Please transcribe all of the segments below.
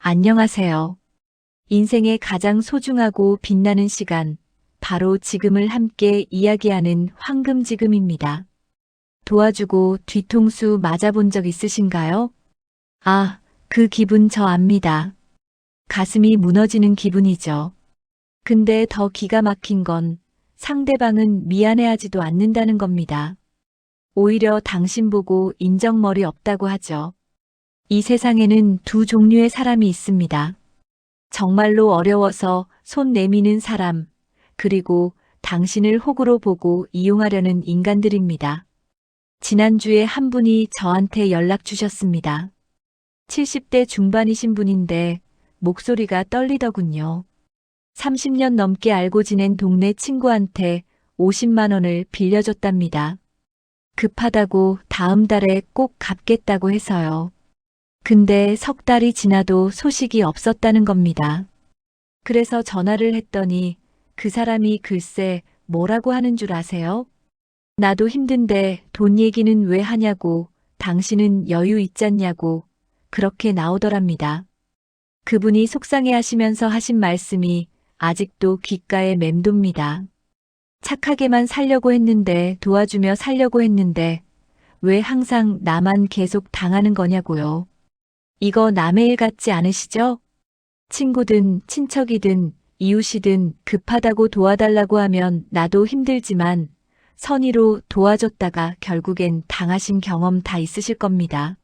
안녕하세요. 인생의 가장 소중하고 빛나는 시간, 바로 지금을 함께 이야기하는 황금지금입니다. 도와주고 뒤통수 맞아본 적 있으신가요? 아, 그 기분 저 압니다. 가슴이 무너지는 기분이죠. 근데 더 기가 막힌 건 상대방은 미안해하지도 않는다는 겁니다. 오히려 당신 보고 인정머리 없다고 하죠. 이 세상에는 두 종류의 사람이 있습니다. 정말로 어려워서 손 내미는 사람, 그리고 당신을 호구로 보고 이용하려는 인간들입니다. 지난주에 한 분이 저한테 연락 주셨습니다. 70대 중반이신 분인데 목소리가 떨리더군요. 30년 넘게 알고 지낸 동네 친구한테 50만 원을 빌려줬답니다. 급하다고 다음 달에 꼭 갚겠다고 해서요. 근데 석 달이 지나도 소식이 없었다는 겁니다. 그래서 전화를 했더니 그 사람이 글쎄 뭐라고 하는 줄 아세요? 나도 힘든데 돈 얘기는 왜 하냐고, 당신은 여유 있잖냐고, 그렇게 나오더랍니다. 그분이 속상해 하시면서 하신 말씀이 아직도 귓가에 맴돕니다. 착하게만 살려고 했는데, 도와주며 살려고 했는데 왜 항상 나만 계속 당하는 거냐고요. 이거 남의 일 같지 않으시죠? 친구든 친척이든 이웃이든 급하다고 도와달라고 하면 나도 힘들지만 선의로 도와줬다가 결국엔 당하신 경험 다 있으실 겁니다.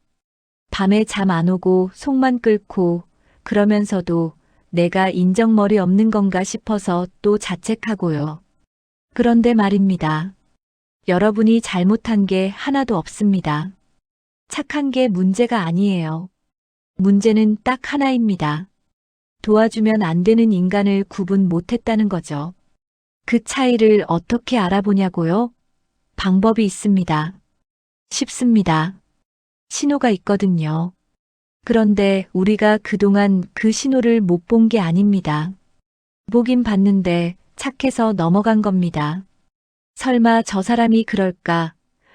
밤에 잠 안 오고 속만 끓고 그러면서도 내가 인정머리 없는 건가 싶어서 또 자책하고요. 그런데 말입니다. 여러분이 잘못한 게 하나도 없습니다. 착한 게 문제가 아니에요. 문제는 딱 하나입니다. 도와주면 안 되는 인간을 구분 못했다는 거죠. 그 차이를 어떻게 알아보냐고요? 방법이 있습니다. 쉽습니다. 신호가 있거든요. 그런데 우리가 그동안 그 신호를 못 본 게 아닙니다. 보긴 봤는데 착해서 넘어간 겁니다. 설마 저 사람이 그럴까?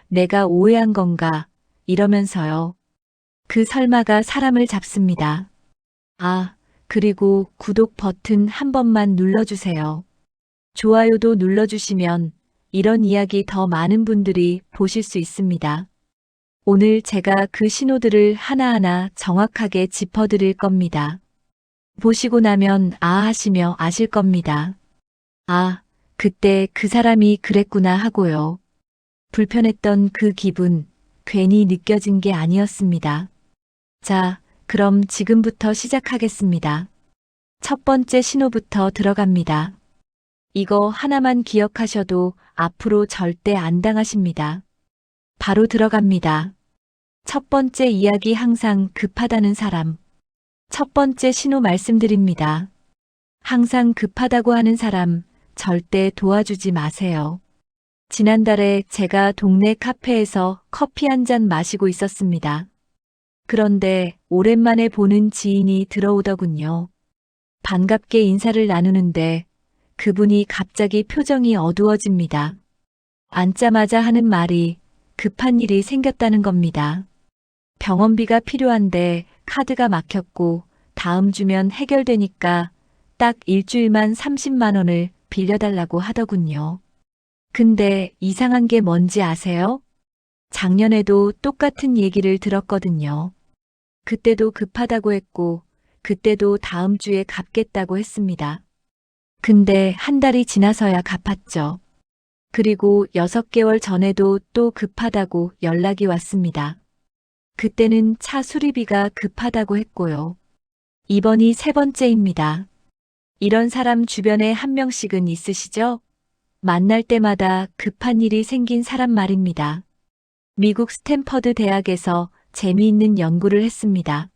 내가 오해한 건가? 이러면서요. 그 설마가 사람을 잡습니다. 아, 그리고 구독 버튼 한 번만 눌러주세요. 좋아요도 눌러주시면 이런 이야기 더 많은 분들이 보실 수 있습니다. 오늘 제가 그 신호들을 하나하나 정확하게 짚어드릴 겁니다. 보시고 나면 아 하시며 아실 겁니다. 아, 그때 그 사람이 그랬구나 하고요. 불편했던 그 기분, 괜히 느껴진 게 아니었습니다. 자, 그럼 지금부터 시작하겠습니다. 첫 번째 신호부터 들어갑니다. 이거 하나만 기억하셔도 앞으로 절대 안 당하십니다. 바로 들어갑니다. 첫 번째 이야기 항상 급하다는 사람. 첫 번째 신호 말씀드립니다. 항상 급하다고 하는 사람 절대 도와주지 마세요. 지난달에 제가 동네 카페에서 커피 한 잔 마시고 있었습니다. 그런데 오랜만에 보는 지인이 들어오더군요. 반갑게 인사를 나누는데 그분이 갑자기 표정이 어두워집니다. 앉자마자 하는 말이 급한 일이 생겼다는 겁니다. 병원비가 필요한데 카드가 막혔고 다음 주면 해결되니까 딱 일주일만 30만 원을 빌려달라고 하더군요. 근데 이상한 게 뭔지 아세요? 작년에도 똑같은 얘기를 들었거든요. 그때도 급하다고 했고, 그때도 다음 주에 갚겠다고 했습니다. 근데 한 달이 지나서야 갚았죠. 그리고 6개월 전에도 또 급하다고 연락이 왔습니다. 그때는 차 수리비가 급하다고 했고요. 이번이 세 번째입니다. 이런 사람 주변에 한 명씩은 있으시죠? 만날 때마다 급한 일이 생긴 사람 말입니다. 미국 스탠퍼드 대학에서 재미있는 연구를 했습니다.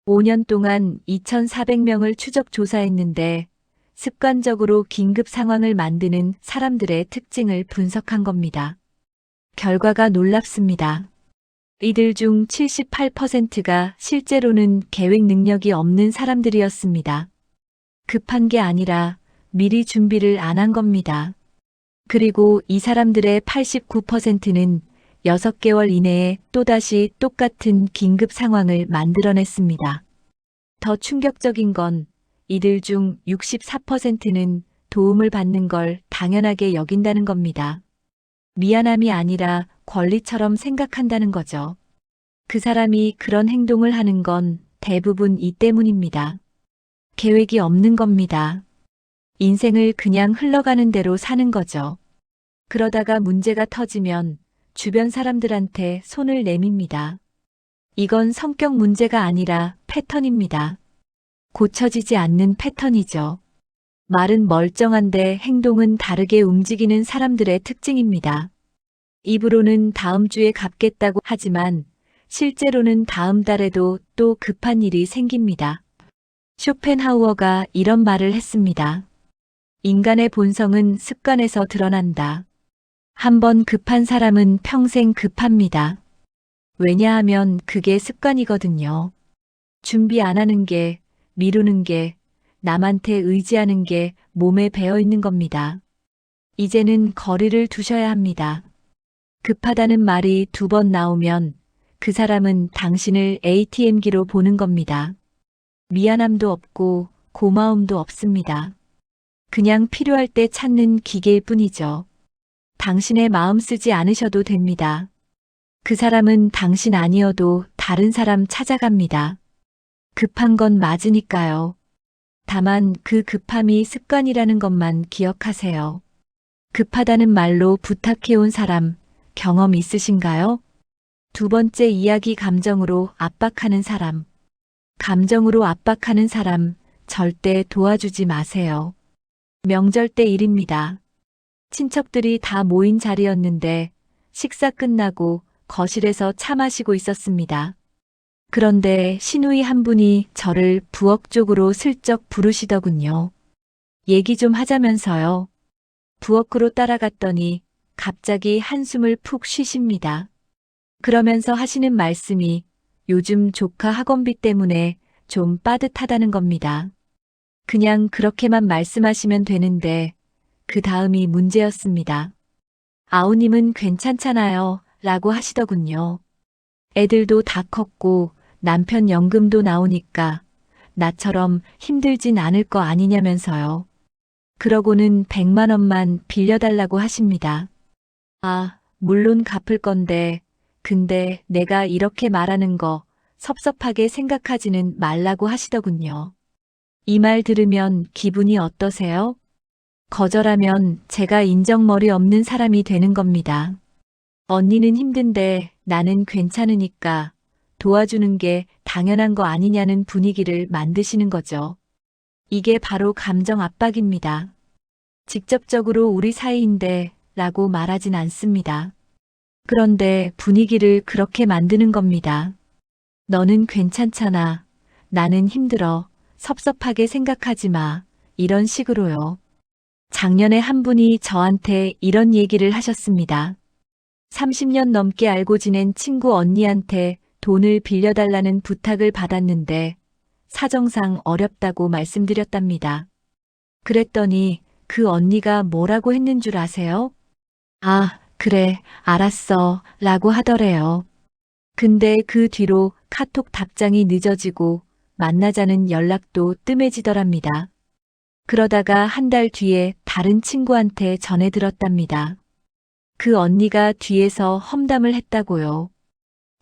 5년 동안 2,400명을 추적 조사했는데 습관적으로 긴급 상황을 만드는 사람들의 특징을 분석한 겁니다. 결과가 놀랍습니다. 이들 중 78%가 실제로는 계획 능력이 없는 사람들이었습니다. 급한 게 아니라 미리 준비를 안 한 겁니다. 그리고 이 사람들의 89%는 6개월 이내에 또다시 똑같은 긴급 상황을 만들어냈습니다. 더 충격적인 건 이들 중 64%는 도움을 받는 걸 당연하게 여긴다는 겁니다. 미안함이 아니라 권리처럼 생각한다는 거죠. 그 사람이 그런 행동을 하는 건 대부분 이 때문입니다. 계획이 없는 겁니다. 인생을 그냥 흘러가는 대로 사는 거죠. 그러다가 문제가 터지면 주변 사람들한테 손을 내밉니다. 이건 성격 문제가 아니라 패턴입니다. 고쳐지지 않는 패턴이죠. 말은 멀쩡한데 행동은 다르게 움직이는 사람들의 특징입니다. 입으로는 다음 주에 갚겠다고 하지만 실제로는 다음 달에도 또 급한 일이 생깁니다. 쇼펜하우어가 이런 말을 했습니다. 인간의 본성은 습관에서 드러난다. 한번 급한 사람은 평생 급합니다. 왜냐하면 그게 습관이거든요. 준비 안 하는 게, 미루는 게, 남한테 의지하는 게 몸에 배어 있는 겁니다. 이제는 거리를 두셔야 합니다. 급하다는 말이 2번 나오면 그 사람은 당신을 ATM기로 보는 겁니다. 미안함도 없고 고마움도 없습니다. 그냥 필요할 때 찾는 기계일 뿐이죠. 당신의 마음 쓰지 않으셔도 됩니다. 그 사람은 당신 아니어도 다른 사람 찾아갑니다. 급한 건 맞으니까요. 다만 그 급함이 습관이라는 것만 기억하세요. 급하다는 말로 부탁해온 사람 경험 있으신가요? 2번째 이야기 감정으로 압박하는 사람. 감정으로 압박하는 사람 절대 도와주지 마세요. 명절 때 일입니다. 친척들이 다 모인 자리였는데 식사 끝나고 거실에서 차 마시고 있었습니다. 그런데 시누이 한 분이 저를 부엌 쪽으로 슬쩍 부르시더군요. 얘기 좀 하자면서요. 부엌으로 따라갔더니 갑자기 한숨을 푹 쉬십니다. 그러면서 하시는 말씀이 요즘 조카 학원비 때문에 좀 빠듯하다는 겁니다. 그냥 그렇게만 말씀하시면 되는데 그 다음이 문제였습니다. 아우님은 괜찮잖아요 라고 하시더군요. 애들도 다 컸고 남편 연금도 나오니까 나처럼 힘들진 않을 거 아니냐면서요. 그러고는 100만 원만 빌려달라고 하십니다. 아, 물론 갚을 건데 근데 내가 이렇게 말하는 거 섭섭하게 생각하지는 말라고 하시더군요. 이 말 들으면 기분이 어떠세요? 거절하면 제가 인정머리 없는 사람이 되는 겁니다. 언니는 힘든데 나는 괜찮으니까 도와주는 게 당연한 거 아니냐는 분위기를 만드시는 거죠. 이게 바로 감정 압박입니다. 직접적으로 우리 사이인데 라고 말하진 않습니다. 그런데 분위기를 그렇게 만드는 겁니다. 너는 괜찮잖아. 나는 힘들어. 섭섭하게 생각하지 마. 이런 식으로요. 작년에 한 분이 저한테 이런 얘기를 하셨습니다. 30년 넘게 알고 지낸 친구 언니한테 돈을 빌려달라는 부탁을 받았는데 사정상 어렵다고 말씀드렸답니다. 그랬더니 그 언니가 뭐라고 했는 줄 아세요? 아, 그래, 알았어, 라고 하더래요. 근데 그 뒤로 카톡 답장이 늦어지고 만나자는 연락도 뜸해지더랍니다. 그러다가 한 달 뒤에 다른 친구한테 전해 들었답니다. 그 언니가 뒤에서 험담을 했다고요.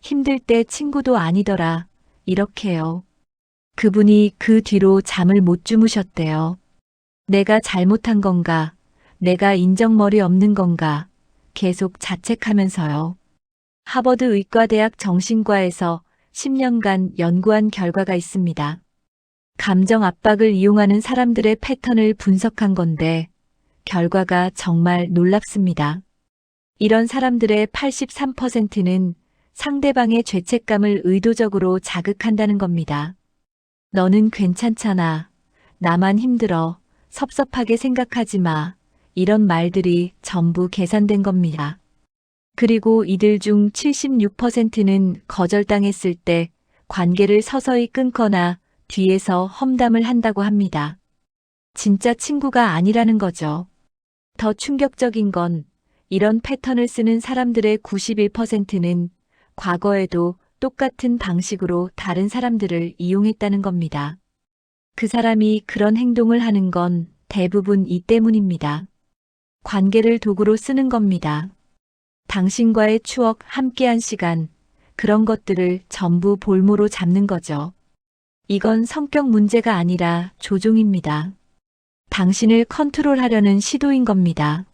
힘들 때 친구도 아니더라. 이렇게요. 그분이 그 뒤로 잠을 못 주무셨대요. 내가 잘못한 건가? 내가 인정머리 없는 건가? 계속 자책하면서요. 하버드 의과대학 정신과에서 10년간 연구한 결과가 있습니다. 감정 압박을 이용하는 사람들의 패턴을 분석한 건데 결과가 정말 놀랍습니다. 이런 사람들의 83%는 상대방의 죄책감을 의도적으로 자극한다는 겁니다. 너는 괜찮잖아. 나만 힘들어. 섭섭하게 생각하지 마. 이런 말들이 전부 계산된 겁니다. 그리고 이들 중 76%는 거절당했을 때 관계를 서서히 끊거나 뒤에서 험담을 한다고 합니다. 진짜 친구가 아니라는 거죠. 더 충격적인 건 이런 패턴을 쓰는 사람들의 91%는 과거에도 똑같은 방식으로 다른 사람들을 이용했다는 겁니다. 그 사람이 그런 행동을 하는 건 대부분 이 때문입니다. 관계를 도구로 쓰는 겁니다. 당신과의 추억, 함께한 시간, 그런 것들을 전부 볼모로 잡는 거죠. 이건 성격 문제가 아니라 조종입니다. 당신을 컨트롤하려는 시도인 겁니다.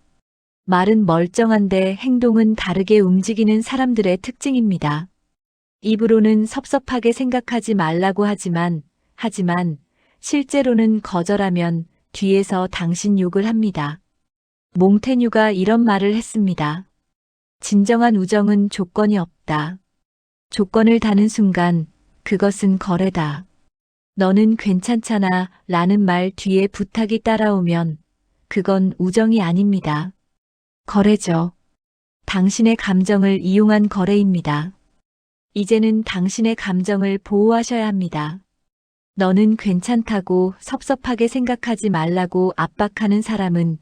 말은 멀쩡한데 행동은 다르게 움직이는 사람들의 특징입니다. 입으로는 섭섭하게 생각하지 말라고 하지만 실제로는 거절하면 뒤에서 당신 욕을 합니다. 몽테뉴가 이런 말을 했습니다. 진정한 우정은 조건이 없다. 조건을 다는 순간 그것은 거래다. 너는 괜찮잖아 라는 말 뒤에 부탁이 따라오면 그건 우정이 아닙니다. 거래죠. 당신의 감정을 이용한 거래입니다. 이제는 당신의 감정을 보호하셔야 합니다. 너는 괜찮다고 섭섭하게 생각하지 말라고 압박하는 사람은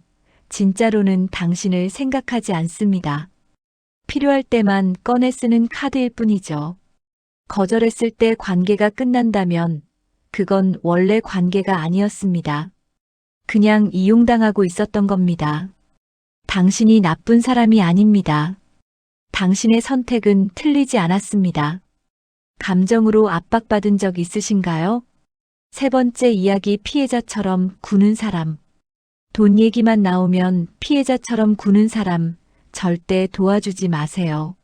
진짜로는 당신을 생각하지 않습니다. 필요할 때만 꺼내 쓰는 카드일 뿐이죠. 거절했을 때 관계가 끝난다면 그건 원래 관계가 아니었습니다. 그냥 이용당하고 있었던 겁니다. 당신이 나쁜 사람이 아닙니다. 당신의 선택은 틀리지 않았습니다. 감정으로 압박받은 적 있으신가요? 세 번째 이야기 피해자처럼 구는 사람. 돈 얘기만 나오면 피해자처럼 구는 사람 절대 도와주지 마세요.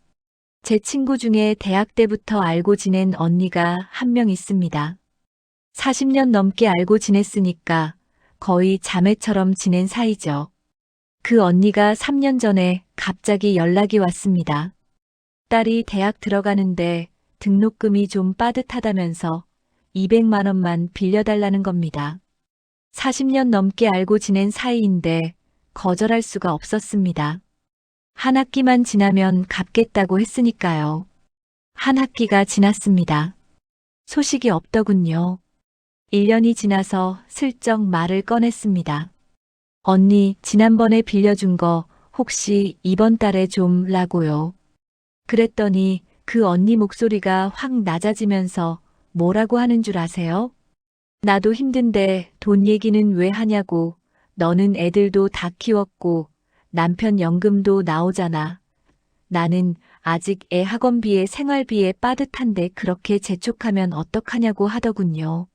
제 친구 중에 대학 때부터 알고 지낸 언니가 한 명 있습니다. 40년 넘게 알고 지냈으니까 거의 자매처럼 지낸 사이죠. 그 언니가 3년 전에 갑자기 연락이 왔습니다. 딸이 대학 들어가는데 등록금이 좀 빠듯하다면서 200만 원만 빌려달라는 겁니다. 40년 넘게 알고 지낸 사이인데 거절할 수가 없었습니다. 한 학기만 지나면 갚겠다고 했으니까요. 한 학기가 지났습니다. 소식이 없더군요. 1년이 지나서 슬쩍 말을 꺼냈습니다. 언니, 지난번에 빌려준 거 혹시 이번 달에 좀 라고요. 그랬더니 그 언니 목소리가 확 낮아지면서 뭐라고 하는 줄 아세요? 나도 힘든데 돈 얘기는 왜 하냐고. 너는 애들도 다 키웠고 남편 연금도 나오잖아. 나는 아직 애 학원비에 생활비에 빠듯한데 그렇게 재촉하면 어떡하냐고 하더군요.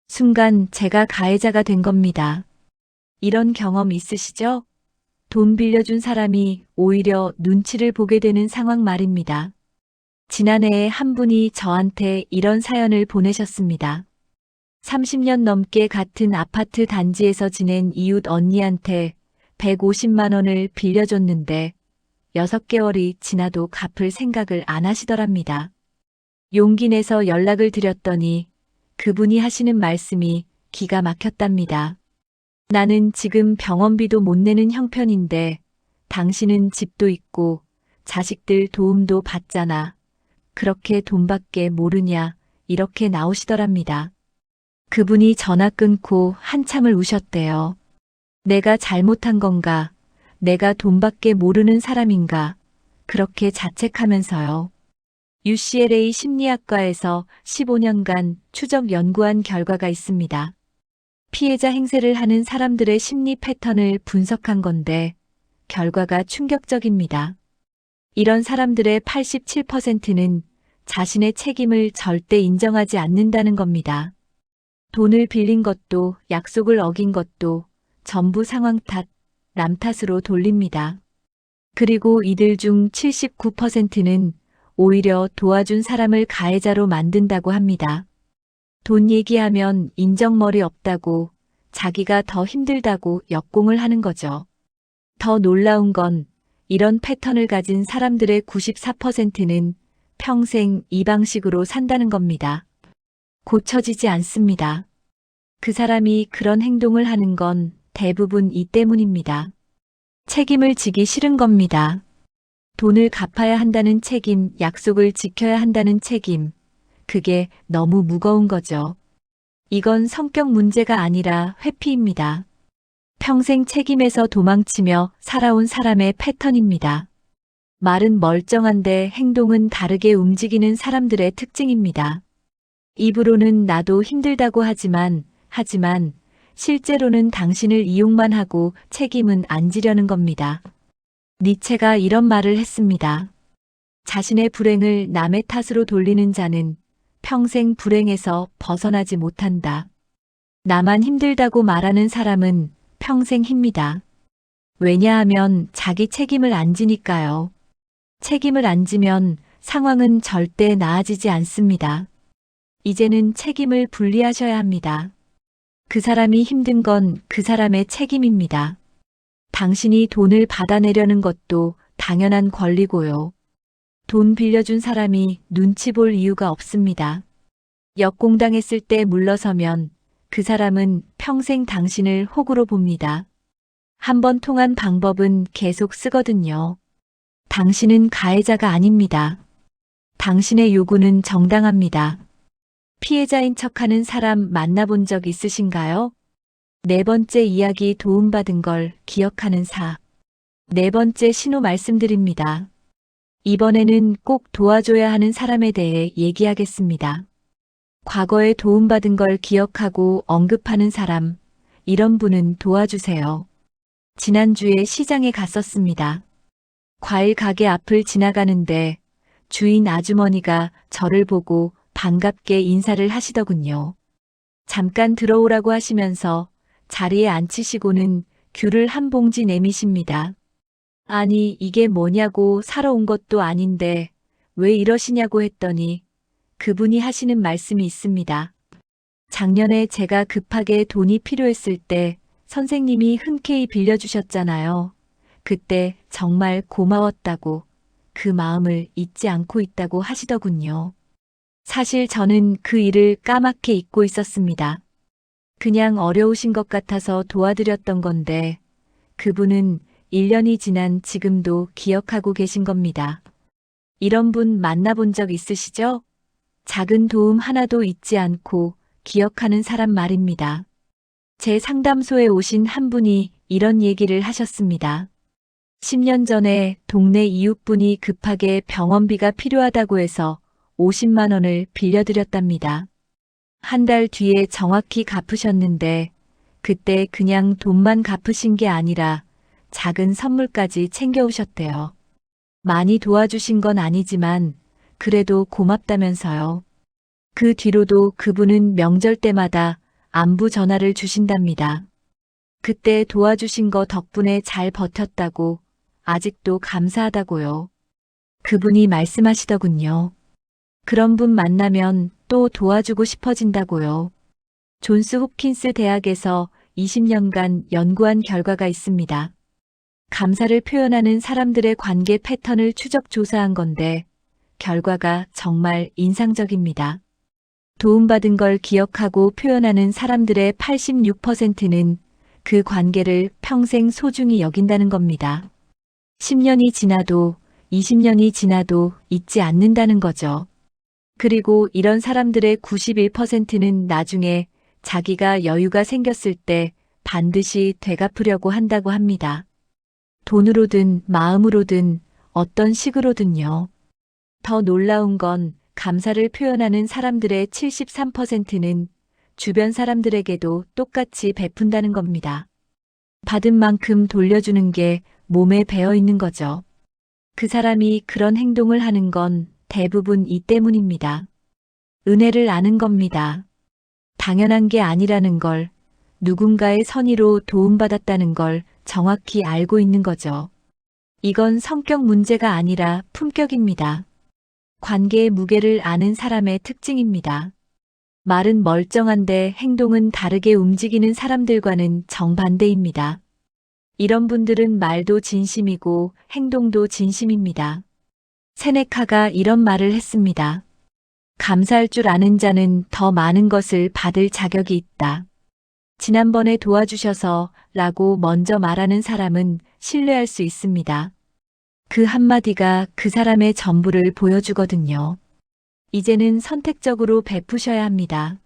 순간 제가 가해자가 된 겁니다. 이런 경험 있으시죠? 돈 빌려준 사람이 오히려 눈치를 보게 되는 상황 말입니다. 지난해에 한 분이 저한테 이런 사연을 보내셨습니다. 30년 넘게 같은 아파트 단지에서 지낸 이웃 언니한테 150만 원을 빌려줬는데 6개월이 지나도 갚을 생각을 안 하시더랍니다. 용기 내서 연락을 드렸더니 그분이 하시는 말씀이 기가 막혔답니다. 나는 지금 병원비도 못 내는 형편인데 당신은 집도 있고 자식들 도움도 받잖아. 그렇게 돈밖에 모르냐 이렇게 나오시더랍니다. 그분이 전화 끊고 한참을 우셨대요. 내가 잘못한 건가? 내가 돈밖에 모르는 사람인가? 그렇게 자책하면서요. UCLA 심리학과에서 15년간 추적 연구한 결과가 있습니다. 피해자 행세를 하는 사람들의 심리 패턴을 분석한 건데 결과가 충격적입니다. 이런 사람들의 87%는 자신의 책임을 절대 인정하지 않는다는 겁니다. 돈을 빌린 것도 약속을 어긴 것도 전부 상황 탓, 남 탓으로 돌립니다. 그리고 이들 중 79%는 오히려 도와준 사람을 가해자로 만든다고 합니다. 돈 얘기하면 인정머리 없다고, 자기가 더 힘들다고 역공을 하는 거죠. 더 놀라운 건 이런 패턴을 가진 사람들의 94%는 평생 이 방식으로 산다는 겁니다. 고쳐지지 않습니다. 그 사람이 그런 행동을 하는 건 대부분 이 때문입니다. 책임을 지기 싫은 겁니다. 돈을 갚아야 한다는 책임, 약속을 지켜야 한다는 책임. 그게 너무 무거운 거죠. 이건 성격 문제가 아니라 회피입니다. 평생 책임에서 도망치며 살아온 사람의 패턴입니다. 말은 멀쩡한데 행동은 다르게 움직이는 사람들의 특징입니다. 입으로는 나도 힘들다고 하지만 실제로는 당신을 이용만 하고 책임은 안 지려는 겁니다. 니체가 이런 말을 했습니다. 자신의 불행을 남의 탓으로 돌리는 자는 평생 불행에서 벗어나지 못한다. 나만 힘들다고 말하는 사람은 평생 힘니다. 왜냐하면 자기 책임을 안 지니까요. 책임을 안 지면 상황은 절대 나아지지 않습니다. 이제는 책임을 분리하셔야 합니다. 그 사람이 힘든 건 그 사람의 책임입니다. 당신이 돈을 받아내려는 것도 당연한 권리고요. 돈 빌려준 사람이 눈치 볼 이유가 없습니다. 역공당했을 때 물러서면 그 사람은 평생 당신을 호구로 봅니다. 한번 통한 방법은 계속 쓰거든요. 당신은 가해자가 아닙니다. 당신의 요구는 정당합니다. 피해자인 척하는 사람 만나본 적 있으신가요? 네 번째 이야기 도움받은 걸 기억하는 사. 네 번째 신호 말씀드립니다. 이번에는 꼭 도와줘야 하는 사람에 대해 얘기하겠습니다. 과거에 도움받은 걸 기억하고 언급하는 사람, 이런 분은 도와주세요. 지난주에 시장에 갔었습니다. 과일 가게 앞을 지나가는데 주인 아주머니가 저를 보고 반갑게 인사를 하시더군요. 잠깐 들어오라고 하시면서 자리에 앉히시고는 귤을 한 봉지 내미십니다. 아니, 이게 뭐냐고 사러 온 것도 아닌데 왜 이러시냐고 했더니 그분이 하시는 말씀이 있습니다. 작년에 제가 급하게 돈이 필요했을 때 선생님이 흔쾌히 빌려주셨잖아요. 그때 정말 고마웠다고, 그 마음을 잊지 않고 있다고 하시더군요. 사실 저는 그 일을 까맣게 잊고 있었습니다. 그냥 어려우신 것 같아서 도와드렸던 건데 그분은 1년이 지난 지금도 기억하고 계신 겁니다. 이런 분 만나본 적 있으시죠? 작은 도움 하나도 잊지 않고 기억하는 사람 말입니다. 제 상담소에 오신 한 분이 이런 얘기를 하셨습니다. 10년 전에 동네 이웃분이 급하게 병원비가 필요하다고 해서 50만 원을 빌려드렸답니다. 한 달 뒤에 정확히 갚으셨는데 그때 그냥 돈만 갚으신 게 아니라 작은 선물까지 챙겨오셨대요. 많이 도와주신 건 아니지만 그래도 고맙다면서요. 그 뒤로도 그분은 명절 때마다 안부 전화를 주신답니다. 그때 도와주신 거 덕분에 잘 버텼다고, 아직도 감사하다고요. 그분이 말씀하시더군요. 그런 분 만나면 또 도와주고 싶어진다고요. 존스 홉킨스 대학에서 20년간 연구한 결과가 있습니다. 감사를 표현하는 사람들의 관계 패턴을 추적 조사한 건데 결과가 정말 인상적입니다. 도움받은 걸 기억하고 표현하는 사람들의 86%는 그 관계를 평생 소중히 여긴다는 겁니다. 10년이 지나도 20년이 지나도 잊지 않는다는 거죠. 그리고 이런 사람들의 91%는 나중에 자기가 여유가 생겼을 때 반드시 되갚으려고 한다고 합니다. 돈으로든 마음으로든 어떤 식으로든요. 더 놀라운 건 감사를 표현하는 사람들의 73%는 주변 사람들에게도 똑같이 베푼다는 겁니다. 받은 만큼 돌려주는 게 몸에 배어 있는 거죠. 그 사람이 그런 행동을 하는 건 대부분 이 때문입니다. 은혜를 아는 겁니다. 당연한 게 아니라는 걸, 누군가의 선의로 도움받았다는 걸 정확히 알고 있는 거죠. 이건 성격 문제가 아니라 품격입니다. 관계의 무게를 아는 사람의 특징입니다. 말은 멀쩡한데 행동은 다르게 움직이는 사람들과는 정반대입니다. 이런 분들은 말도 진심이고 행동도 진심입니다. 세네카가 이런 말을 했습니다. 감사할 줄 아는 자는 더 많은 것을 받을 자격이 있다. 지난번에 도와주셔서 라고 먼저 말하는 사람은 신뢰할 수 있습니다. 그 한마디가 그 사람의 전부를 보여주거든요. 이제는 선택적으로 베푸셔야 합니다.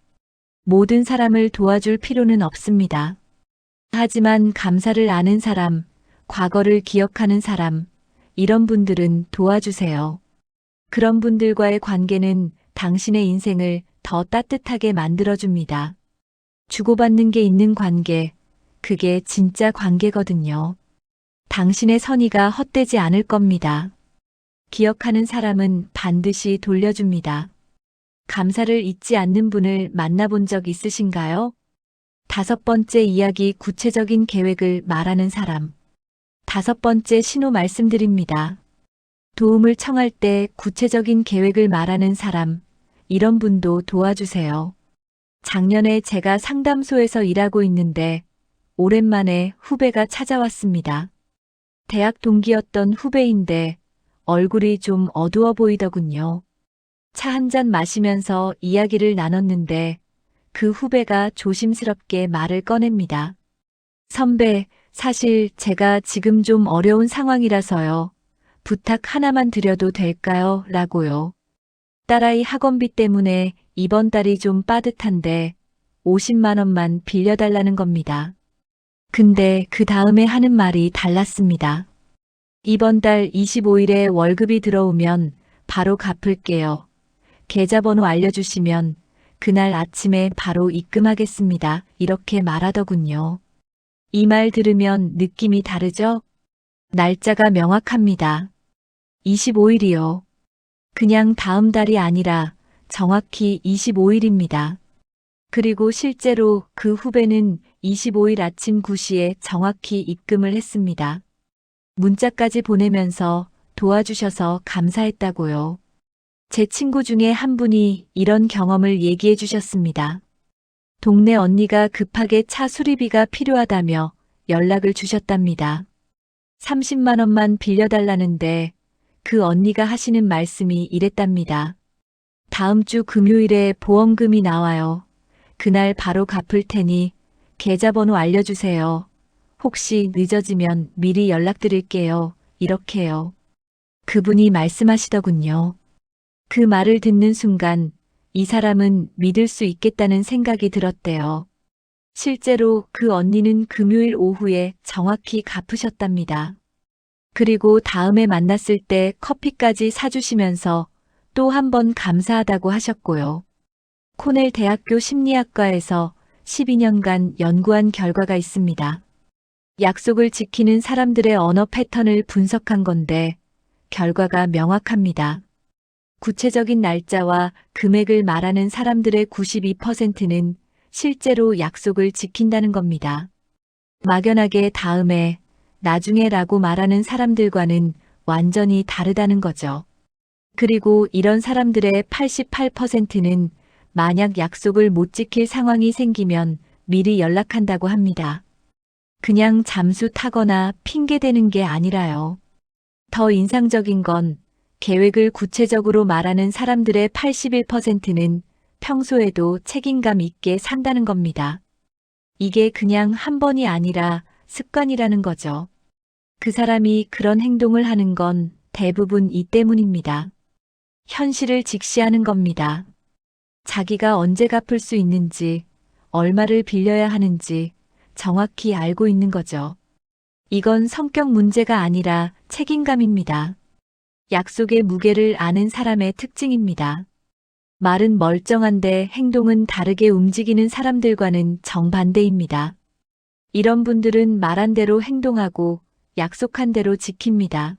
모든 사람을 도와줄 필요는 없습니다. 하지만 감사를 아는 사람, 과거를 기억하는 사람, 이런 분들은 도와주세요. 그런 분들과의 관계는 당신의 인생을 더 따뜻하게 만들어줍니다. 주고받는 게 있는 관계, 그게 진짜 관계거든요. 당신의 선의가 헛되지 않을 겁니다. 기억하는 사람은 반드시 돌려줍니다. 감사를 잊지 않는 분을 만나본 적 있으신가요? 5번째 이야기 구체적인 계획을 말하는 사람. 5번째 신호 말씀드립니다. 도움을 청할 때 구체적인 계획을 말하는 사람, 이런 분도 도와주세요. 작년에 제가 상담소에서 일하고 있는데 오랜만에 후배가 찾아왔습니다. 대학 동기였던 후배인데 얼굴이 좀 어두워 보이더군요. 차 한 잔 마시면서 이야기를 나눴는데 그 후배가 조심스럽게 말을 꺼냅니다. 선배, 사실 제가 지금 좀 어려운 상황이라서요. 부탁 하나만 드려도 될까요? 라고요. 딸아이 학원비 때문에 이번 달이 좀 빠듯한데 50만 원만 빌려달라는 겁니다. 근데 그 다음에 하는 말이 달랐습니다. 이번 달 25일에 월급이 들어오면 바로 갚을게요. 계좌번호 알려주시면 그날 아침에 바로 입금하겠습니다. 이렇게 말하더군요. 이 말 들으면 느낌이 다르죠? 날짜가 명확합니다. 25일이요. 그냥 다음 달이 아니라 정확히 25일입니다. 그리고 실제로 그 후배는 25일 아침 9시에 정확히 입금을 했습니다. 문자까지 보내면서 도와주셔서 감사했다고요. 제 친구 중에 한 분이 이런 경험을 얘기해 주셨습니다. 동네 언니가 급하게 차 수리비가 필요하다며 연락을 주셨답니다. 30만 원만 빌려달라는데 그 언니가 하시는 말씀이 이랬답니다. 다음 주 금요일에 보험금이 나와요. 그날 바로 갚을 테니 계좌번호 알려주세요. 혹시 늦어지면 미리 연락드릴게요. 이렇게요. 그분이 말씀하시더군요. 그 말을 듣는 순간 이 사람은 믿을 수 있겠다는 생각이 들었대요. 실제로 그 언니는 금요일 오후에 정확히 갚으셨답니다. 그리고 다음에 만났을 때 커피까지 사주시면서 또 한 번 감사하다고 하셨고요. 코넬 대학교 심리학과에서 12년간 연구한 결과가 있습니다. 약속을 지키는 사람들의 언어 패턴을 분석한 건데 결과가 명확합니다. 구체적인 날짜와 금액을 말하는 사람들의 92%는 실제로 약속을 지킨다는 겁니다. 막연하게 다음에, 나중에라고 말하는 사람들과는 완전히 다르다는 거죠. 그리고 이런 사람들의 88%는 만약 약속을 못 지킬 상황이 생기면 미리 연락한다고 합니다. 그냥 잠수 타거나 핑계대는 게 아니라요. 더 인상적인 건 계획을 구체적으로 말하는 사람들의 81%는 평소에도 책임감 있게 산다는 겁니다. 이게 그냥 한 번이 아니라 습관이라는 거죠. 그 사람이 그런 행동을 하는 건 대부분 이 때문입니다. 현실을 직시하는 겁니다. 자기가 언제 갚을 수 있는지, 얼마를 빌려야 하는지 정확히 알고 있는 거죠. 이건 성격 문제가 아니라 책임감입니다. 약속의 무게를 아는 사람의 특징입니다. 말은 멀쩡한데 행동은 다르게 움직이는 사람들과는 정반대입니다. 이런 분들은 말한 대로 행동하고 약속한 대로 지킵니다.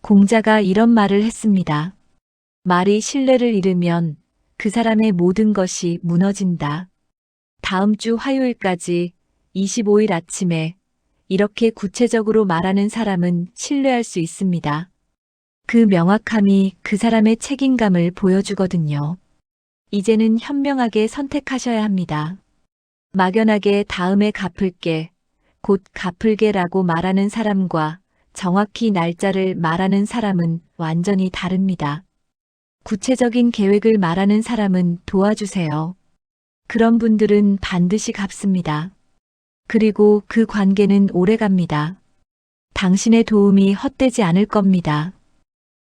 공자가 이런 말을 했습니다. 말이 신뢰를 잃으면 그 사람의 모든 것이 무너진다. 다음 주 화요일까지 25일 아침에 이렇게 구체적으로 말하는 사람은 신뢰할 수 있습니다. 그 명확함이 그 사람의 책임감을 보여주거든요. 이제는 현명하게 선택하셔야 합니다. 막연하게 다음에 갚을게, 곧 갚을게라고 말하는 사람과 정확히 날짜를 말하는 사람은 완전히 다릅니다. 구체적인 계획을 말하는 사람은 도와주세요. 그런 분들은 반드시 갚습니다. 그리고 그 관계는 오래갑니다. 당신의 도움이 헛되지 않을 겁니다.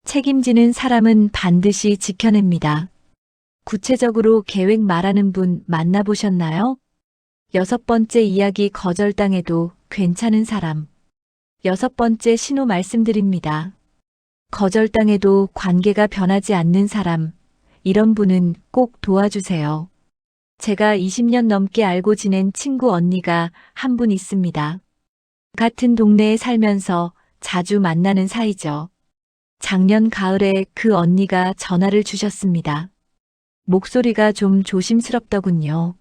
책임지는 사람은 반드시 지켜냅니다. 구체적으로 계획 말하는 분 만나보셨나요? 6번째 이야기 거절당해도 괜찮은 사람. 6번째 신호 말씀드립니다. 거절당해도 관계가 변하지 않는 사람, 이런 분은 꼭 도와주세요. 제가 20년 넘게 알고 지낸 친구 언니가 한 분 있습니다. 같은 동네에 살면서 자주 만나는 사이죠. 작년 가을에 그 언니가 전화를 주셨습니다. 목소리가 좀 조심스럽더군요.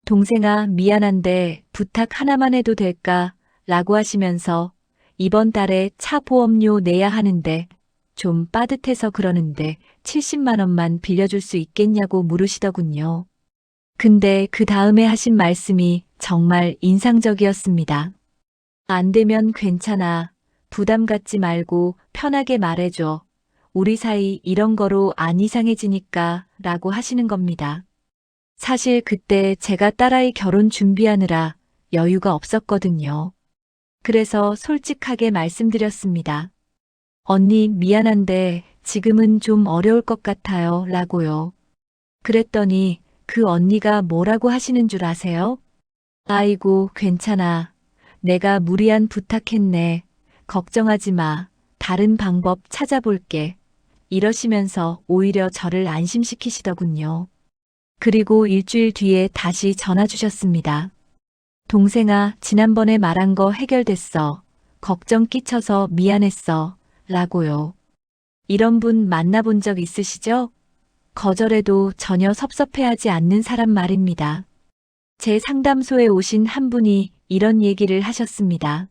동생아, 미안한데 부탁 하나만 해도 될까? 라고 하시면서 이번 달에 차 보험료 내야 하는데 좀 빠듯해서 그러는데 70만 원만 빌려줄 수 있겠냐고 물으시더군요. 근데 그 다음에 하신 말씀이 정말 인상적이었습니다. 안 되면 괜찮아. 부담 갖지 말고 편하게 말해줘. 우리 사이 이런 거로 안 이상해지니까 라고 하시는 겁니다. 사실 그때 제가 딸아이 결혼 준비하느라 여유가 없었거든요. 그래서 솔직하게 말씀드렸습니다. 언니 미안한데 지금은 좀 어려울 것 같아요 라고요. 그랬더니 그 언니가 뭐라고 하시는 줄 아세요? 아이고 괜찮아. 내가 무리한 부탁했네. 걱정하지 마. 다른 방법 찾아볼게. 이러시면서 오히려 저를 안심시키시더군요. 그리고 일주일 뒤에 다시 전화 주셨습니다. 동생아, 지난번에 말한 거 해결됐어. 걱정 끼쳐서 미안했어. 라고요. 이런 분 만나본 적 있으시죠? 거절해도 전혀 섭섭해하지 않는 사람 말입니다. 제 상담소에 오신 한 분이 이런 얘기를 하셨습니다.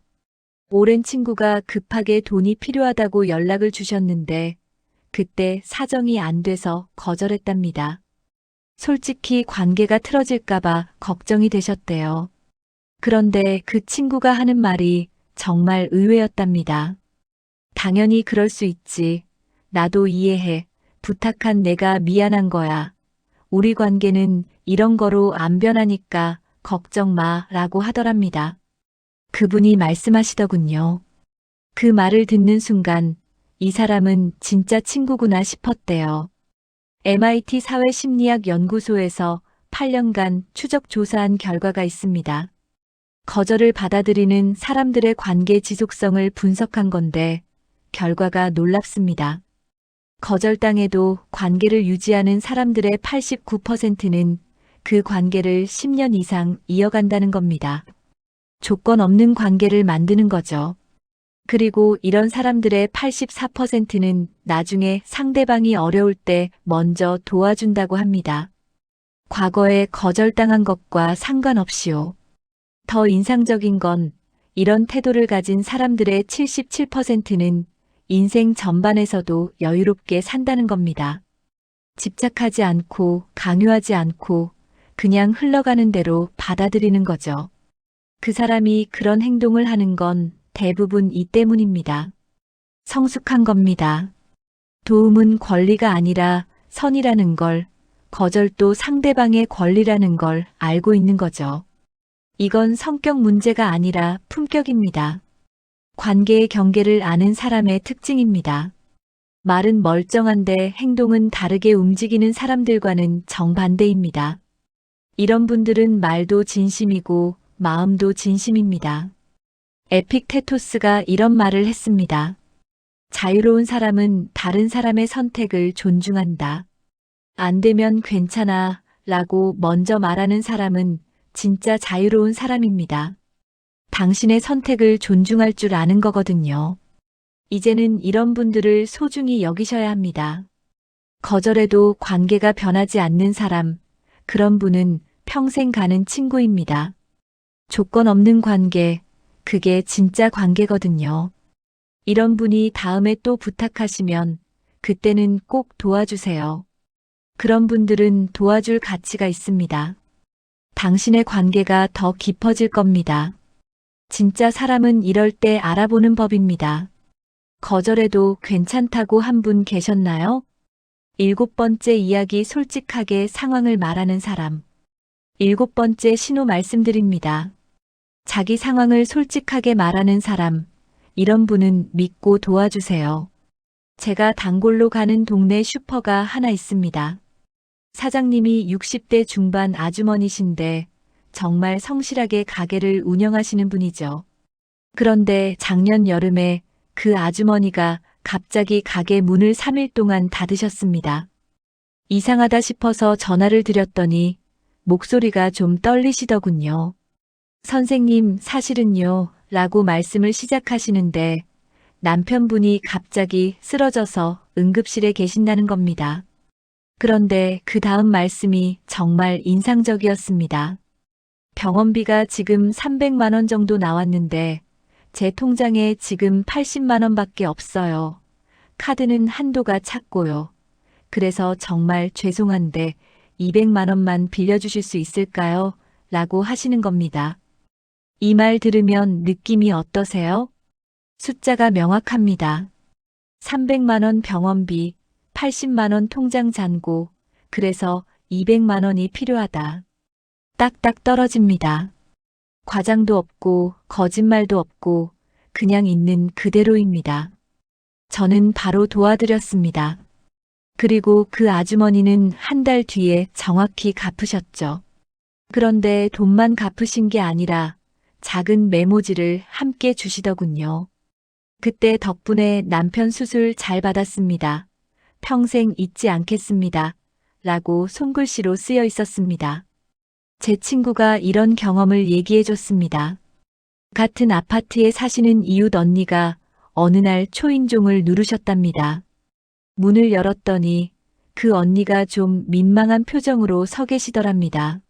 오랜 친구가 급하게 돈이 필요하다고 연락을 주셨는데 그때 사정이 안 돼서 거절했답니다. 솔직히 관계가 틀어질까봐 걱정이 되셨대요. 그런데 그 친구가 하는 말이 정말 의외였답니다. 당연히 그럴 수 있지. 나도 이해해. 부탁한 내가 미안한 거야. 우리 관계는 이런 거로 안 변하니까 걱정 마 라고 하더랍니다. 그분이 말씀하시더군요. 그 말을 듣는 순간 이 사람은 진짜 친구구나 싶었대요. MIT 사회심리학 연구소에서 8년간 추적 조사한 결과가 있습니다. 거절을 받아들이는 사람들의 관계 지속성을 분석한 건데 결과가 놀랍습니다. 거절당해도 관계를 유지하는 사람들의 89%는 그 관계를 10년 이상 이어간다는 겁니다. 조건 없는 관계를 만드는 거죠. 그리고 이런 사람들의 84%는 나중에 상대방이 어려울 때 먼저 도와준다고 합니다. 과거에 거절당한 것과 상관없이요. 더 인상적인 건 이런 태도를 가진 사람들의 77%는 인생 전반에서도 여유롭게 산다는 겁니다. 집착하지 않고 강요하지 않고 그냥 흘러가는 대로 받아들이는 거죠. 그 사람이 그런 행동을 하는 건 대부분 이 때문입니다. 성숙한 겁니다. 도움은 권리가 아니라 선이라는 걸, 거절도 상대방의 권리라는 걸 알고 있는 거죠. 이건 성격 문제가 아니라 품격입니다. 관계의 경계를 아는 사람의 특징입니다. 말은 멀쩡한데 행동은 다르게 움직이는 사람들과는 정반대입니다. 이런 분들은 말도 진심이고 마음도 진심입니다. 에픽테토스가 이런 말을 했습니다. 자유로운 사람은 다른 사람의 선택을 존중한다. 안 되면 괜찮아 라고 먼저 말하는 사람은 진짜 자유로운 사람입니다. 당신의 선택을 존중할 줄 아는 거거든요. 이제는 이런 분들을 소중히 여기셔야 합니다. 거절해도 관계가 변하지 않는 사람, 그런 분은 평생 가는 친구입니다. 조건 없는 관계, 그게 진짜 관계거든요. 이런 분이 다음에 또 부탁하시면 그때는 꼭 도와주세요. 그런 분들은 도와줄 가치가 있습니다. 당신의 관계가 더 깊어질 겁니다. 진짜 사람은 이럴 때 알아보는 법입니다. 거절해도 괜찮다고 한 분 계셨나요? 7번째 이야기 솔직하게 상황을 말하는 사람. 7번째 신호 말씀드립니다. 자기 상황을 솔직하게 말하는 사람. 이런 분은 믿고 도와주세요. 제가 단골로 가는 동네 슈퍼가 하나 있습니다. 사장님이 60대 중반 아주머니신데 정말 성실하게 가게를 운영하시는 분이죠. 그런데 작년 여름에 그 아주머니가 갑자기 가게 문을 3일 동안 닫으셨습니다. 이상하다 싶어서 전화를 드렸더니 목소리가 좀 떨리시더군요. 선생님, 사실은요, 라고 말씀을 시작하시는데 남편분이 갑자기 쓰러져서 응급실에 계신다는 겁니다. 그런데 그 다음 말씀이 정말 인상적이었습니다. 병원비가 지금 300만 원 정도 나왔는데 제 통장에 지금 80만 원밖에 없어요. 카드는 한도가 찼고요. 그래서 정말 죄송한데 200만 원만 빌려주실 수 있을까요? 라고 하시는 겁니다. 이 말 들으면 느낌이 어떠세요? 숫자가 명확합니다. 300만 원 병원비, 80만 원 통장 잔고, 그래서 200만 원이 필요하다. 딱딱 떨어집니다. 과장도 없고 거짓말도 없고 그냥 있는 그대로입니다. 저는 바로 도와드렸습니다. 그리고 그 아주머니는 한 달 뒤에 정확히 갚으셨죠. 그런데 돈만 갚으신 게 아니라 작은 메모지를 함께 주시더군요. 그때 덕분에 남편 수술 잘 받았습니다. 평생 잊지 않겠습니다. 라고 손글씨로 쓰여 있었습니다. 제 친구가 이런 경험을 얘기해 줬습니다. 같은 아파트에 사시는 이웃 언니가 어느 날 초인종을 누르셨답니다. 문을 열었더니 그 언니가 좀 민망한 표정으로 서 계시더랍니다.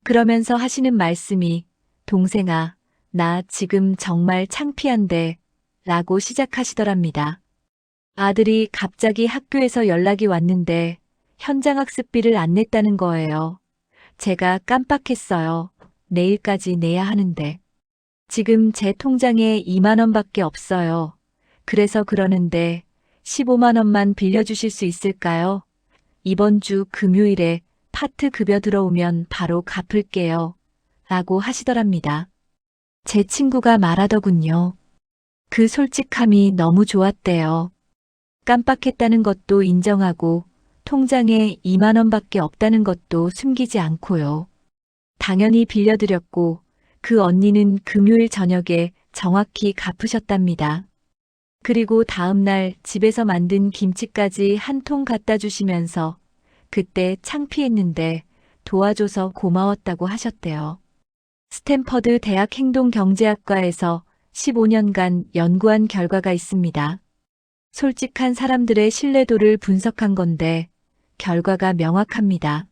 그러면서 하시는 말씀이 동생아, 나 지금 정말 창피한데 라고 시작하시더랍니다. 아들이 갑자기 학교에서 연락이 왔는데 현장학습비를 안 냈다는 거예요. 제가 깜빡했어요. 내일까지 내야 하는데. 지금 제 통장에 2만 원밖에 없어요. 그래서 그러는데 15만 원만 빌려주실 수 있을까요? 이번 주 금요일에 파트 급여 들어오면 바로 갚을게요. 라고 하시더랍니다. 제 친구가 말하더군요. 그 솔직함이 너무 좋았대요. 깜빡했다는 것도 인정하고 통장에 2만 원밖에 없다는 것도 숨기지 않고요. 당연히 빌려드렸고 그 언니는 금요일 저녁에 정확히 갚으셨답니다. 그리고 다음날 집에서 만든 김치까지 한 통 갖다 주시면서 그때 창피했는데 도와줘서 고마웠다고 하셨대요. 스탠퍼드 대학 행동경제학과에서 15년간 연구한 결과가 있습니다. 솔직한 사람들의 신뢰도를 분석한 건데 결과가 명확합니다.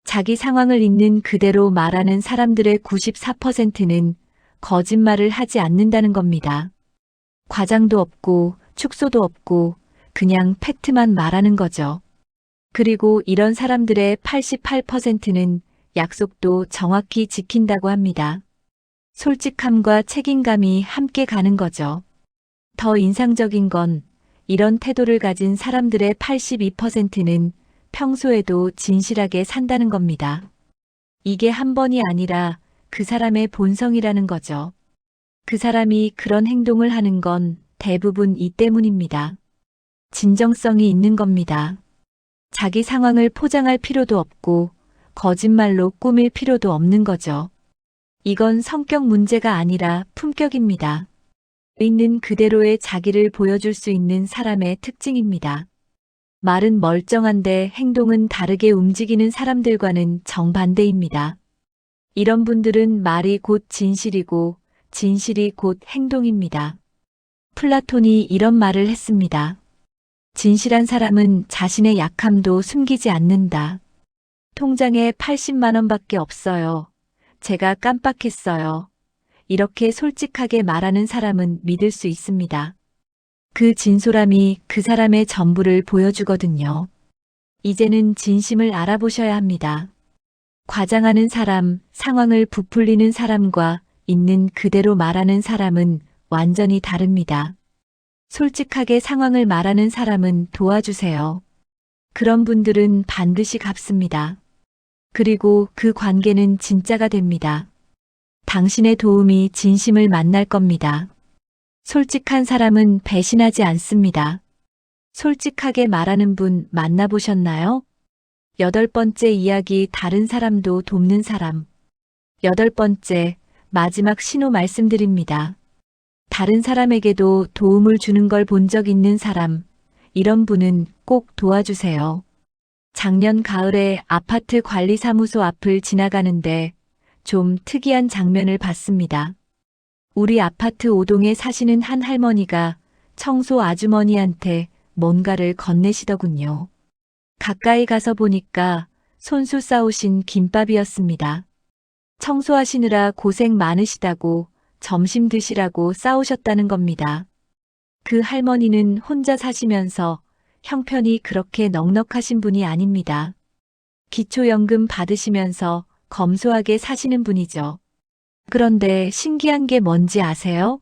자기 상황을 있는 그대로 말하는 사람들의 94%는 거짓말을 하지 않는다는 겁니다. 과장도 없고 축소도 없고 그냥 팩트만 말하는 거죠. 그리고 이런 사람들의 88%는 약속도 정확히 지킨다고 합니다. 솔직함과 책임감이 함께 가는 거죠. 더 인상적인 건 이런 태도를 가진 사람들의 82%는 평소에도 진실하게 산다는 겁니다. 이게 한 번이 아니라 그 사람의 본성이라는 거죠. 그 사람이 그런 행동을 하는 건 대부분 이 때문입니다. 진정성이 있는 겁니다. 자기 상황을 포장할 필요도 없고 거짓말로 꾸밀 필요도 없는 거죠. 이건 성격 문제가 아니라 품격입니다. 있는 그대로의 자기를 보여줄 수 있는 사람의 특징입니다. 말은 멀쩡한데 행동은 다르게 움직이는 사람들과는 정반대입니다. 이런 분들은 말이 곧 진실이고 진실이 곧 행동입니다. 플라톤이 이런 말을 했습니다. 진실한 사람은 자신의 약함도 숨기지 않는다. 통장에 80만 원밖에 없어요. 제가 깜빡했어요. 이렇게 솔직하게 말하는 사람은 믿을 수 있습니다. 그 진솔함이 그 사람의 전부를 보여주거든요. 이제는 진심을 알아보셔야 합니다. 과장하는 사람, 상황을 부풀리는 사람과 있는 그대로 말하는 사람은 완전히 다릅니다. 솔직하게 상황을 말하는 사람은 도와주세요. 그런 분들은 반드시 갚습니다. 그리고 그 관계는 진짜가 됩니다. 당신의 도움이 진심을 만날 겁니다. 솔직한 사람은 배신하지 않습니다. 솔직하게 말하는 분 만나보셨나요? 8번째 이야기 다른 사람도 돕는 사람. 8번째, 마지막 신호 말씀드립니다. 다른 사람에게도 도움을 주는 걸 본 적 있는 사람, 이런 분은 꼭 도와주세요. 작년 가을에 아파트 관리사무소 앞을 지나가는데 좀 특이한 장면을 봤습니다. 우리 아파트 5동에 사시는 한 할머니가 청소 아주머니한테 뭔가를 건네시더군요. 가까이 가서 보니까 손수 싸우신 김밥이었습니다. 청소하시느라 고생 많으시다고 점심 드시라고 싸우셨다는 겁니다. 그 할머니는 혼자 사시면서 형편이 그렇게 넉넉하신 분이 아닙니다. 기초연금 받으시면서 검소하게 사시는 분이죠. 그런데 신기한 게 뭔지 아세요?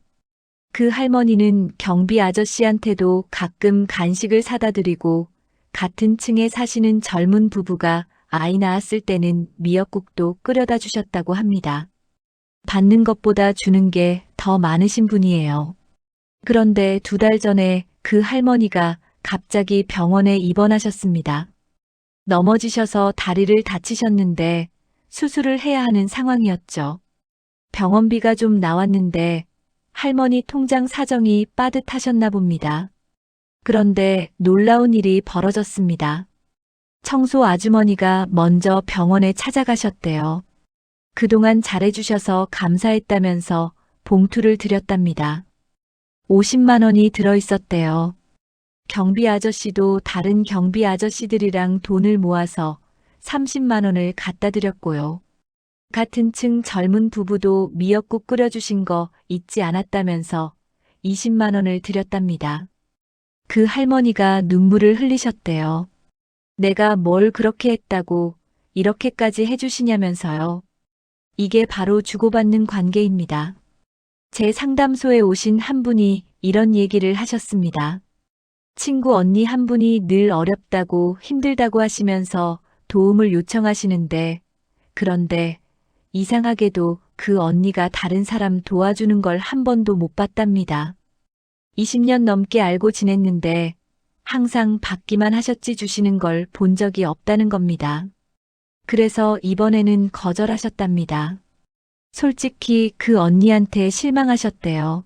그 할머니는 경비 아저씨한테도 가끔 간식을 사다 드리고 같은 층에 사시는 젊은 부부가 아이 낳았을 때는 미역국도 끓여다 주셨다고 합니다. 받는 것보다 주는 게 더 많으신 분이에요. 그런데 2달 전에 그 할머니가 갑자기 병원에 입원하셨습니다. 넘어지셔서 다리를 다치셨는데 수술을 해야 하는 상황이었죠. 병원비가 좀 나왔는데 할머니 통장 사정이 빠듯하셨나 봅니다. 그런데 놀라운 일이 벌어졌습니다. 청소 아주머니가 먼저 병원에 찾아가셨대요. 그동안 잘해주셔서 감사했다면서 봉투를 드렸답니다. 50만 원이 들어있었대요. 경비 아저씨도 다른 경비 아저씨들이랑 돈을 모아서 30만 원을 갖다 드렸고요. 같은 층 젊은 부부도 미역국 끓여주신 거 잊지 않았다면서 20만 원을 드렸답니다. 그 할머니가 눈물을 흘리셨대요. 내가 뭘 그렇게 했다고 이렇게까지 해주시냐면서요. 이게 바로 주고받는 관계입니다. 제 상담소에 오신 한 분이 이런 얘기를 하셨습니다. 친구 언니 한 분이 늘 어렵다고 힘들다고 하시면서 도움을 요청하시는데, 그런데 이상하게도 그 언니가 다른 사람 도와주는 걸 한 번도 못 봤답니다. 20년 넘게 알고 지냈는데 항상 받기만 하셨지 주시는 걸 본 적이 없다는 겁니다. 그래서 이번에는 거절하셨답니다. 솔직히 그 언니한테 실망하셨대요.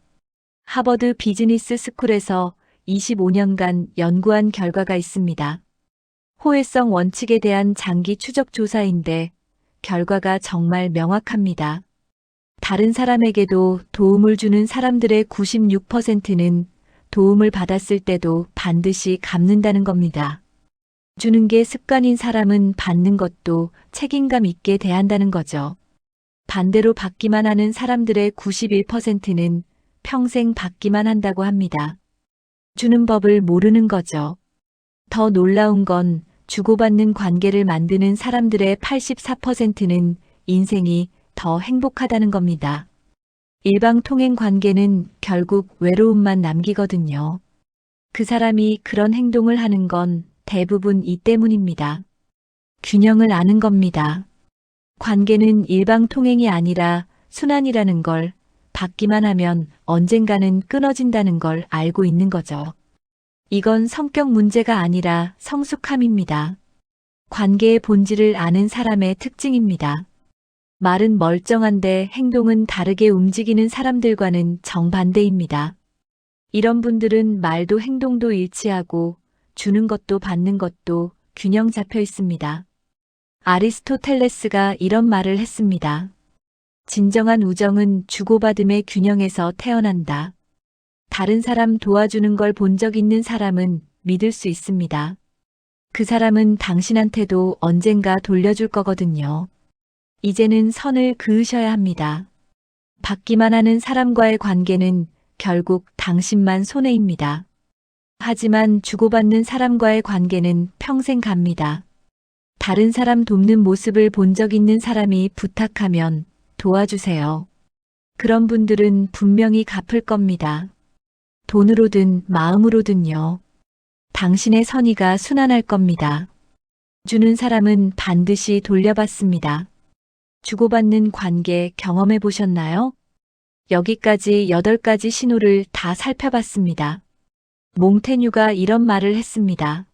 하버드 비즈니스 스쿨에서 25년간 연구한 결과가 있습니다. 호혜성 원칙에 대한 장기 추적 조사인데 결과가 정말 명확합니다. 다른 사람에게도 도움을 주는 사람들의 96%는 도움을 받았을 때도 반드시 갚는다는 겁니다. 주는 게 습관인 사람은 받는 것도 책임감 있게 대한다는 거죠. 반대로 받기만 하는 사람들의 91%는 평생 받기만 한다고 합니다. 주는 법을 모르는 거죠. 더 놀라운 건 주고받는 관계를 만드는 사람들의 84%는 인생이 더 행복하다는 겁니다. 일방통행 관계는 결국 외로움만 남기거든요. 그 사람이 그런 행동을 하는 건 대부분 이 때문입니다. 균형을 아는 겁니다. 관계는 일방통행이 아니라 순환이라는 걸 받기만 하면 언젠가는 끊어진다는 걸 알고 있는 거죠. 이건 성격 문제가 아니라 성숙함입니다. 관계의 본질을 아는 사람의 특징입니다. 말은 멀쩡한데 행동은 다르게 움직이는 사람들과는 정반대입니다. 이런 분들은 말도 행동도 일치하고 주는 것도 받는 것도 균형 잡혀 있습니다. 아리스토텔레스가 이런 말을 했습니다. 진정한 우정은 주고받음의 균형에서 태어난다. 다른 사람 도와주는 걸 본 적 있는 사람은 믿을 수 있습니다. 그 사람은 당신한테도 언젠가 돌려줄 거거든요. 이제는 선을 그으셔야 합니다. 받기만 하는 사람과의 관계는 결국 당신만 손해입니다. 하지만 주고받는 사람과의 관계는 평생 갑니다. 다른 사람 돕는 모습을 본 적 있는 사람이 부탁하면 도와주세요. 그런 분들은 분명히 갚을 겁니다. 돈으로든 마음으로든요. 당신의 선의가 순환할 겁니다. 주는 사람은 반드시 돌려받습니다. 주고받는 관계 경험해 보셨나요? 여기까지 8가지 신호를 다 살펴봤습니다. 몽테뉴가 이런 말을 했습니다.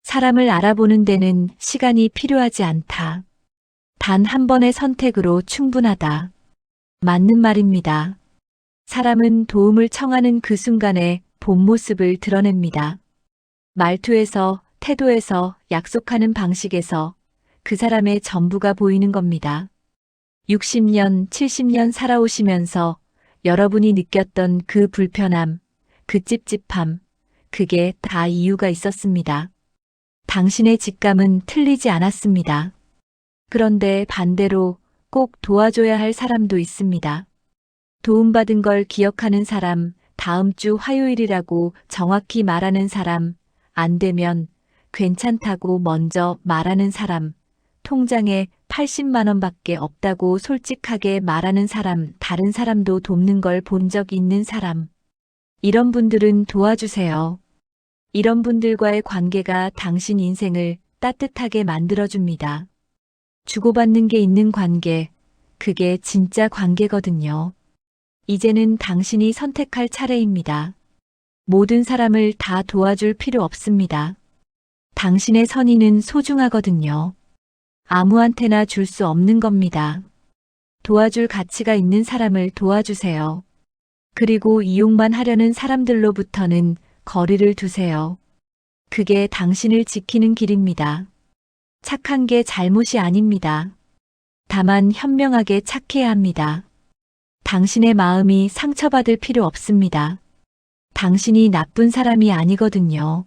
사람을 알아보는 데는 시간이 필요하지 않다. 단 한 번의 선택으로 충분하다. 맞는 말입니다. 사람은 도움을 청하는 그 순간에 본 모습을 드러냅니다. 말투에서, 태도에서, 약속하는 방식에서 그 사람의 전부가 보이는 겁니다. 60년, 70년 살아오시면서 여러분이 느꼈던 그 불편함, 그 찝찝함, 그게 다 이유가 있었습니다. 당신의 직감은 틀리지 않았습니다. 그런데 반대로 꼭 도와줘야 할 사람도 있습니다. 도움받은 걸 기억하는 사람, 다음 주 화요일이라고 정확히 말하는 사람, 안 되면 괜찮다고 먼저 말하는 사람, 통장에 80만 원밖에 없다고 솔직하게 말하는 사람, 다른 사람도 돕는 걸 본 적 있는 사람. 이런 분들은 도와주세요. 이런 분들과의 관계가 당신 인생을 따뜻하게 만들어줍니다. 주고받는 게 있는 관계, 그게 진짜 관계거든요. 이제는 당신이 선택할 차례입니다. 모든 사람을 다 도와줄 필요 없습니다. 당신의 선의는 소중하거든요. 아무한테나 줄 수 없는 겁니다. 도와줄 가치가 있는 사람을 도와주세요. 그리고 이용만 하려는 사람들로부터는 거리를 두세요. 그게 당신을 지키는 길입니다. 착한 게 잘못이 아닙니다. 다만 현명하게 착해야 합니다. 당신의 마음이 상처받을 필요 없습니다. 당신이 나쁜 사람이 아니거든요.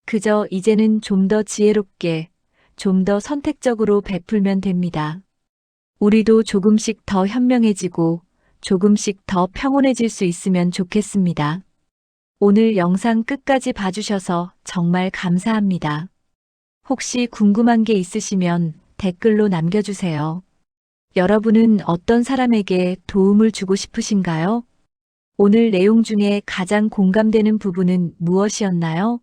그저 이제는 좀 더 지혜롭게, 좀 더 선택적으로 베풀면 됩니다. 우리도 조금씩 더 현명해지고 조금씩 더 평온해질 수 있으면 좋겠습니다. 오늘 영상 끝까지 봐주셔서 정말 감사합니다. 혹시 궁금한 게 있으시면 댓글로 남겨주세요. 여러분은 어떤 사람에게 도움을 주고 싶으신가요? 오늘 내용 중에 가장 공감되는 부분은 무엇이었나요?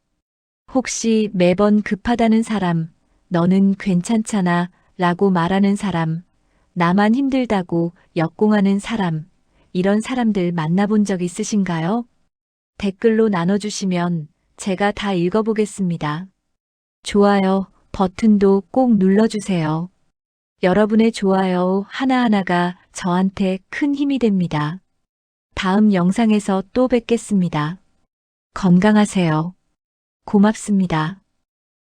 혹시 매번 급하다는 사람, 너는 괜찮잖아 라고 말하는 사람, 나만 힘들다고 역공하는 사람, 이런 사람들 만나본 적 있으신가요? 댓글로 나눠주시면 제가 다 읽어보겠습니다. 좋아요 버튼도 꼭 눌러주세요. 여러분의 좋아요 하나하나가 저한테 큰 힘이 됩니다. 다음 영상에서 또 뵙겠습니다. 건강하세요. 고맙습니다.